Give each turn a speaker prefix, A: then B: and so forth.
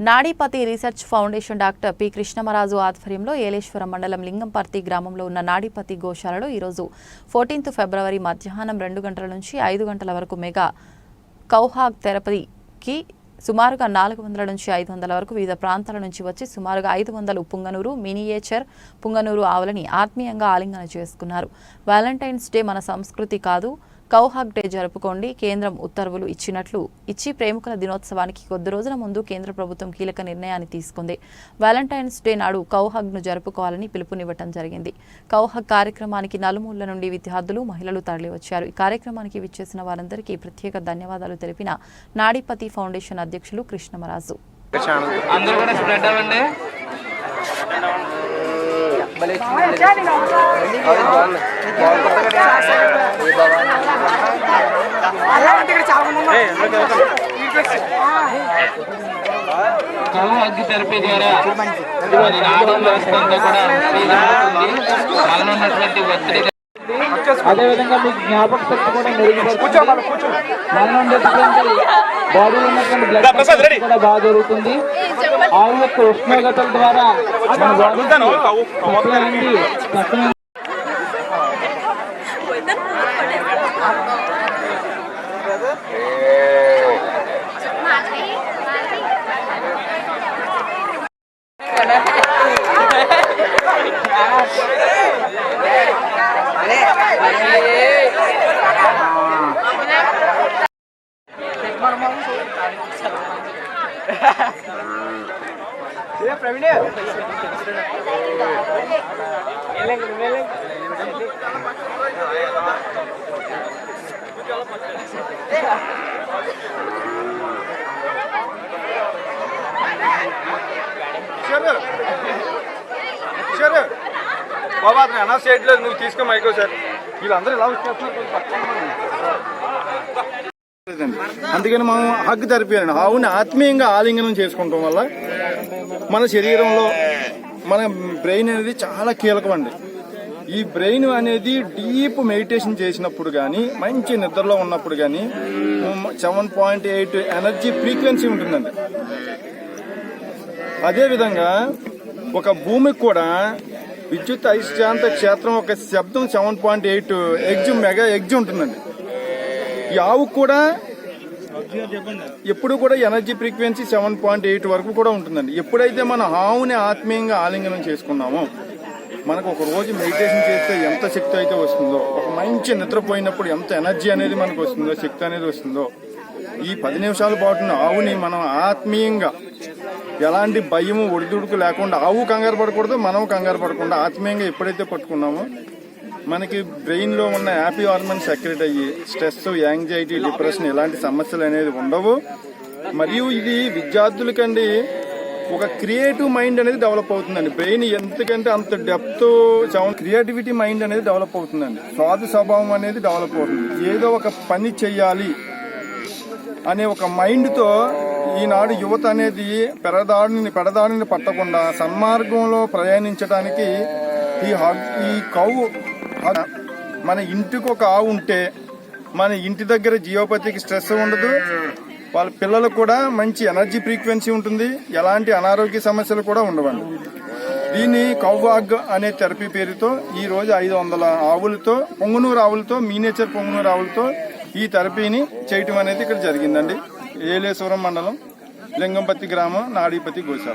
A: నాడీపతి research foundation doctor P Krishnamaraju ఆధ్వర్యంలో ఏలేశ్వరం మండలం లింగంపర్తి గ్రామంలో ఉన్న నాడీపతి గోశాలలో ఈరోజు 14 ఫిబ్రవరి మధ్యాహ్నం 2 గంటల నుంచి 5 గంటల వరకు మెగా కౌహాగ్ థెరపీకి సుమారుగా 400 నుంచి 500 వరకు వివిధ ప్రాంతాల నుంచి వచ్చి సుమారుగా 500 పుంగనూరు మినియేచర్ పుంగనూరు ఆవులని ఆత్మీయంగా ఆలింగన చేసుకున్నారు. వ్యాలంటైన్స్ డే మన సంస్కృతి కాదు, కౌహాగ్ డే జరుపుకోండి. కేంద్రం ఉత్తర్వులు ఇచ్చి ప్రేమికుల దినోత్సవానికి కొద్ది రోజుల ముందు కేంద్ర ప్రభుత్వం కీలక నిర్ణయాన్ని తీసుకుంది. వ్యాలంటైన్స్ డే నాడు కౌహాగ్ ను జరుపుకోవాలని పిలుపునివ్వటం జరిగింది. కౌహాగ్ కార్యక్రమానికి నలుమూల నుండి విద్యార్థులు, మహిళలు తరలివచ్చారు. ఈ కార్యక్రమానికి విచ్చేసిన వారందరికీ ప్రత్యేక ధన్యవాదాలు తెలిపిన నాడీపతి ఫౌండేషన్ అధ్యక్షులు కృష్ణమరాజు.
B: కౌహాగ్ థెరపీ ద్వారా నాడీ వ్యవస్థంతా కూడా ఉన్నటువంటి ఒత్తిడి, అదేవిధంగా మీకు జ్ఞాపక శక్తి కూడా మెరుగుపడుతుంది. మనలో ఉన్నటువంటి బాడీలో ఉన్నటువంటి బ్లడ్ ప్రెషర్ కూడా బాగా జరుగుతుంది. ఆవు యొక్క ఉష్ణోగ్రతల ద్వారా మన బాడీ
C: బాబా అన్న స్టేట్ లో నువ్వు తీసుకో మైకో సార్, వీళ్ళందరూ ఇలా వచ్చేస్తున్నారు. అందుకని మనం హగ్ థెరపీ అండి, ఆవుని ఆత్మీయంగా ఆలింగనం చేసుకుంటాం వల్ల మన శరీరంలో మన బ్రెయిన్ అనేది చాలా కీలకం అండి. ఈ బ్రెయిన్ అనేది డీప్ మెడిటేషన్ చేసినప్పుడు కానీ, మంచి నిద్రలో ఉన్నప్పుడు కానీ 7.8 ఎనర్జీ ఫ్రీక్వెన్సీ ఉంటుందండి. అదేవిధంగా ఒక భూమికి కూడా విద్యుత్ అయస్కాంత క్షేత్రం ఒక శబ్దం 7.8 మెగా ఎగ్జ్ ఉంటుందండి. ఈ ఆవుకు కూడా ఎప్పుడు కూడా ఎనర్జీ ఫ్రీక్వెన్సీ 7.8 వరకు కూడా ఉంటుందండి. ఎప్పుడైతే మన ఆవుని ఆత్మీయంగా ఆలింగనం చేసుకున్నామో, మనకు ఒక రోజు మెడిటేషన్ చేస్తే ఎంత శక్తి అయితే వస్తుందో, ఒక మంచి నిద్రపోయినప్పుడు ఎంత ఎనర్జీ అనేది మనకు వస్తుందో, శక్తి అనేది వస్తుందో, ఈ 10 నిమిషాల పాటు ఆవుని మనం ఆత్మీయంగా ఎలాంటి భయము ఒడిదుడుకు లేకుండా, ఆవు కంగారు పడకూడదు, మనం కంగారు పడకుండా ఆత్మీయంగా ఎప్పుడైతే పట్టుకున్నామో మనకి బ్రెయిన్ లో ఉన్న హ్యాపీ హార్మోన్ సెక్రెట్ అయ్యి స్ట్రెస్, యాంగ్జైటీ, డిప్రెషన్ ఇలాంటి సమస్యలు అనేది ఉండవు. మరియు ఇది విద్యార్థులకండి ఒక క్రియేటివ్ మైండ్ అనేది డెవలప్ అవుతుందండి. బ్రెయిన్ ఎందుకంటే అంత డెప్త్ క్రియేటివిటీ మైండ్ అనేది డెవలప్ అవుతుందండి. స్వార్థ స్వభావం అనేది డెవలప్ అవుతుంది. ఏదో ఒక పని చెయ్యాలి అనే ఒక మైండ్ తో ఈనాడు యువత అనేది పెడదాడిని పట్టకుండా సన్మార్గంలో ప్రయాణించడానికి ఈ కౌ, మన ఇంటికి ఒక ఆవు ఉంటే మన ఇంటి దగ్గర జియోపతికి స్ట్రెస్ ఉండదు, వాళ్ళ పిల్లలకు కూడా మంచి ఎనర్జీ ఫ్రీక్వెన్సీ ఉంటుంది, ఎలాంటి అనారోగ్య సమస్యలు కూడా ఉండవండి. దీన్ని కౌహాగ్ అనే థెరపీ పేరుతో ఈ రోజు 500 ఆవులతో, పొంగునూరు ఆవులతో, మినియేచర్ పొంగునూరు ఆవులతో ఈ థెరపీని చేయటం అనేది ఇక్కడ జరిగిందండి. ఏలేశ్వరం మండలం లింగంపర్తి గ్రామం నాడీపతి గోశాల.